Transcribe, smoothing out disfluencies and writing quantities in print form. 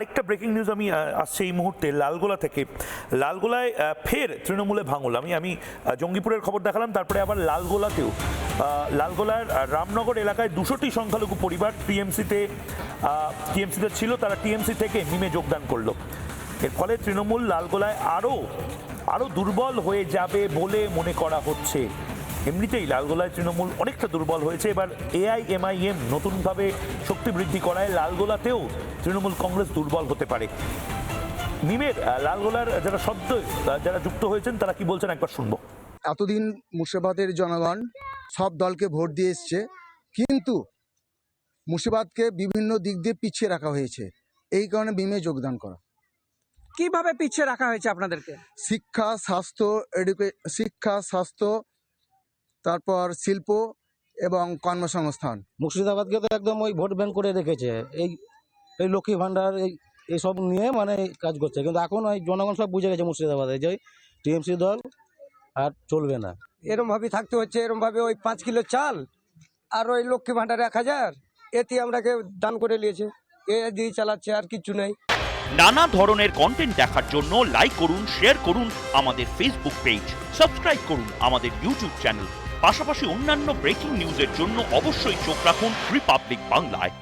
আরেকটা breaking news আমি আসছে এই মুহূর্তে লালগোলা থেকে। লালগোলায় ফের তৃণমূলে ভাঙল। আমি জঙ্গিপুরের খবর দেখালাম, তারপরে আবার লালগোলাতেও। লালগোলার রামনগর এলাকায় 200টি সংখ্যালঘু পরিবার টিএমসিতে ছিল, তারা টিএমসি থেকে মিমে যোগদান করলো। এর ফলে তৃণমূল লালগোলায় আরও দুর্বল হয়ে যাবে বলে মনে করা হচ্ছে। এমনিতেই লালগোলায় তৃণমূল অনেকটা দুর্বল হয়েছে, এবার এআইএমআইএম নতুনভাবে শক্তি বৃদ্ধি করায় লালগোলাতেও তৃণমূল কংগ্রেস দুর্বল হতে পারে। মিমের লালগোলার যারা যুক্ত হয়েছেন তারা কি বলছেন একবার শুনবো। এতদিন মুর্শিদাবাদের জনগণ সব দলকে ভোট দিয়ে এসছে, কিন্তু মুর্শিদাবাদকে বিভিন্ন দিক দিয়ে পিছিয়ে রাখা হয়েছে। এই কারণে মিমে যোগদান করা। কিভাবে পিছিয়ে রাখা হয়েছে আপনাদেরকে? শিক্ষা, স্বাস্থ্য, তারপর শিল্প এবং কর্মসংস্থান। মুর্শিদাবাদকে তো একদম ওই ভোট ব্যাংক করে রেখেছে। এই লক্ষ্মী ভাণ্ডার এইসব নিয়ে মানে কাজ করছে, কিন্তু এখন ওই জনগণ সব বুঝে গেছে মুর্শিদাবাদে যে টিএমসি দল আর চলবে না। এরমভাবে থাকতে হচ্ছে, এরমভাবে ওই 5 কিলো চাল আর ওই লক্ষ্মী ভাণ্ডার 1000 এতে আমরাকে দান করে নিয়েছে, এ দিয়ে চালাচ্ছে, আর কিছু নেই। নানা ধরনের কন্টেন্ট দেখার জন্য লাইক করুন, শেয়ার করুন আমাদের ফেসবুক পেজ, সাবস্ক্রাইব করুন আমাদের ইউটিউব চ্যানেল। পাশাপাশি অন্যান্য ব্রেকিং নিউজের জন্য অবশ্যই চোখ রাখুন রিপাবলিক বাংলায়।